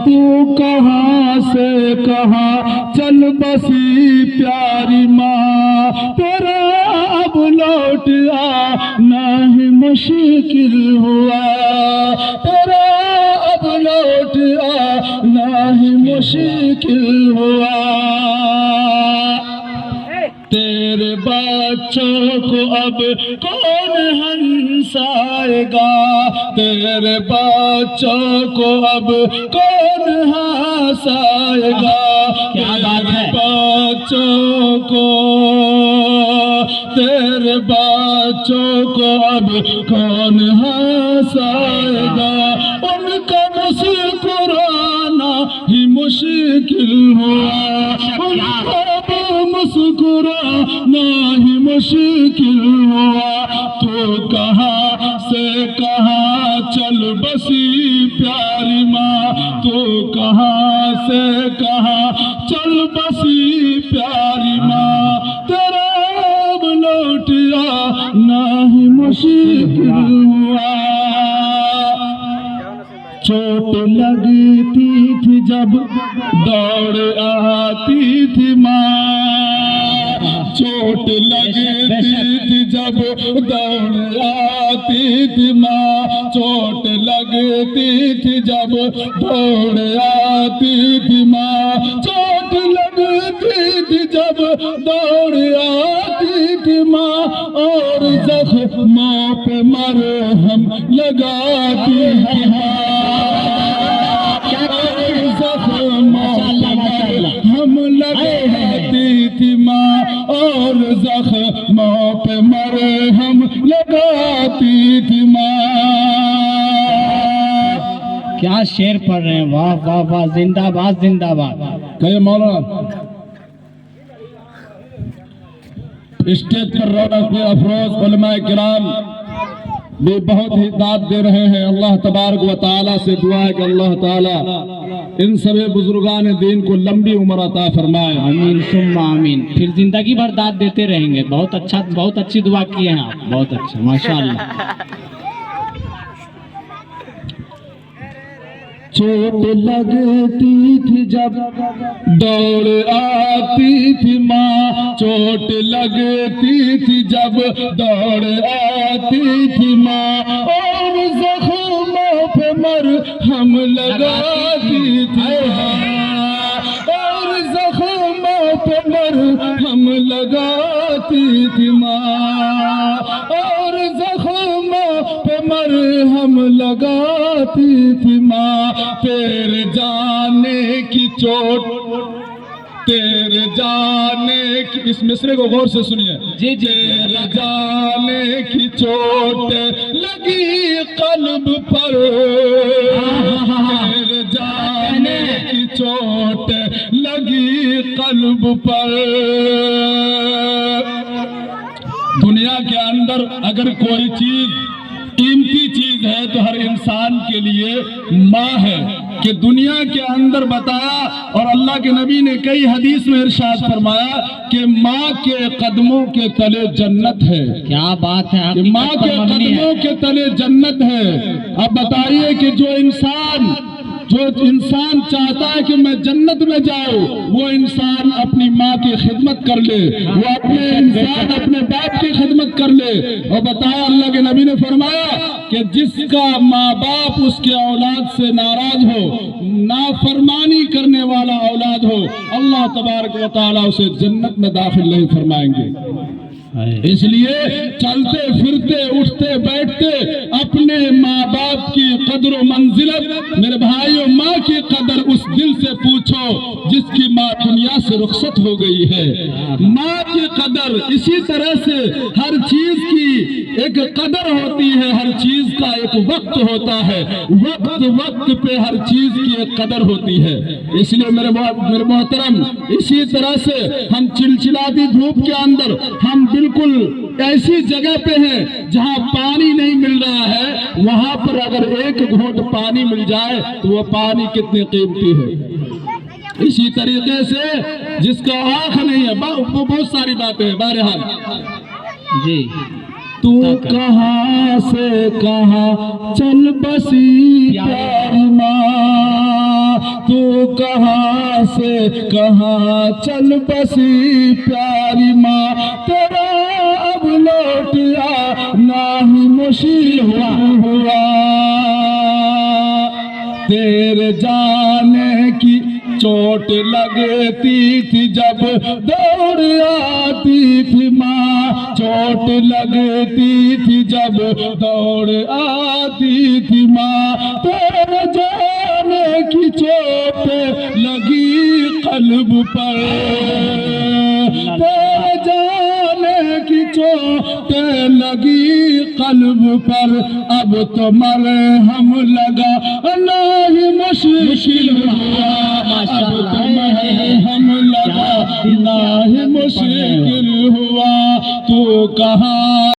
تو کہاں سے کہاں چل بسی پیاری ماں، تیرا اب لوٹ آنا ہی مشکل ہوا، تیرا اب لوٹ آنا ہی مشکل ہوا۔ تیرے بچوں کو اب کون ہنسائے گا، تیرے بچوں کو اب کون ہنسائے گا، تیرے بچوں کو، تیرے بچوں کو اب کون ہنسائے گا، ان کا مسکرانا ہی مشکل ہوا، ان کا مسکرانا ہی مشکل ہوا۔ تو کہاں سے کہاں چل بسی پیاری ماں، تو کہاں سے کہاں چل بسی پیاری ماں، تیرا اب لوٹ آنا ہی مشکل ہوا۔ چوٹ لگتی تھی جب دوڑ آتی تھی ماں، چوٹ لگتی تھی جب دوڑ آتی تھی ماں، چوٹ لگتی تھی جب دوڑ آتی تھی ماں، چوٹ لگتی تھی جب دوڑ آتی تھی ماں، اور زخموں پہ مرہم لگاتی تھی ماں، ہم لگاتی تھی ماں، اور زخموں پہ مرہم لگاتی تھی ماں۔ کیا شعر پڑھ رہے ہیں، واہ واہ واہ، زندہ باد زندہ باد۔ کہ مولانا اسٹیج پر رونق افروز علماء کرام بھی بہت ہی داد دے رہے ہیں۔ اللہ تبارک و تعالیٰ سے دعا ہے کہ اللہ تعالیٰ ان سبھی بزرگان دین کو لمبی عمر عطا فرمائے، آمین ثم آمین۔ پھر زندگی بھر داد دیتے رہیں گے۔ بہت اچھا، بہت اچھی دعا کیے ہیں آپ، بہت اچھا، ماشاءاللہ۔ چوٹ لگتی تھی جب دوڑ آتی تھی ماں، چوٹ لگتی تھی جب دوڑ آتی تھی ماں، اور زخموں پہ مرہم لگاتی تھی ماں، اور زخموں پہ مرہم لگاتی تھی ماں، اور زخموں پہ مرہم لگاتی تھی ماں۔ تیرے جانے کی چوٹ، تیرے جانے کی، اس مصرے کو غور سے سنیے جی جی۔ تیرے جانے کی چوٹ لگی قلب پر، تیرے جانے کی چوٹ لگی قلب پر۔ دنیا کے اندر اگر کوئی چیز قیمتی چیز ہے تو ہر انسان کے لیے ماں ہے، کہ دنیا کے اندر بتایا، اور اللہ کے نبی نے کئی حدیث میں ارشاد فرمایا کہ ماں کے قدموں کے تلے جنت ہے۔ کیا بات ہے، کہ ماں کے قدموں کے تلے جنت ہے۔ اب بتائیے کہ جو انسان چاہتا ہے کہ میں جنت میں جاؤں، وہ انسان اپنی ماں کی خدمت کر لے، وہ اپنے انسان اپنے باپ کی خدمت کر لے۔ اور بتایا اللہ کے نبی نے فرمایا کہ جس کا ماں باپ اس کے اولاد سے ناراض ہو، نافرمانی کرنے والا اولاد ہو، اللہ تبارک و تعالیٰ اسے جنت میں داخل نہیں فرمائیں گے۔ اس لیے چلتے پھرتے اٹھتے بیٹھتے اپنے ماں باپ کی قدر و منزلت، میرے بھائیوں، ماں کی قدر اس دل سے پوچھو جس کی ماں دنیا سے رخصت ہو گئی ہے۔ ماں کی قدر اسی طرح سے ہر چیز کی ایک قدر ہوتی ہے، ہر چیز کا ایک وقت ہوتا ہے، وقت پہ ہر چیز کی ایک قدر ہوتی ہے۔ اس لیے میرے محترم، اسی طرح سے ہم چلچلاتی دھوپ کے اندر ہم بالکل ایسی جگہ پہ ہیں جہاں پانی نہیں مل رہا ہے، وہاں پر اگر ایک گھونٹ پانی مل جائے تو وہ پانی کتنی قیمتی ہے۔ اسی طریقے سے جس کا آنکھ نہیں ہے، بہت ساری باتیں ہیں۔ بہرحال جی، تو کہاں سے کہاں چل بسی پیاری ماں، کہاں سے کہاں چل بسی پیاری ماں، تیرا اب لوٹ آنا ہی مشکل ہوا، تیرے جانے کی چوٹ لگتی تھی جب دوڑ آتی تھی ماں، چوٹ لگتی تھی جب دوڑ آتی تھی ماں، تیرے جانے کی چوٹ لگی قلب پر، تیرے جانے کی چوٹ لگی قلب پر، اب تو مرہم لگا نہیں مشکل ہوا، اب تو مرہم لگا نہیں مشکل ہوا، تو کہاں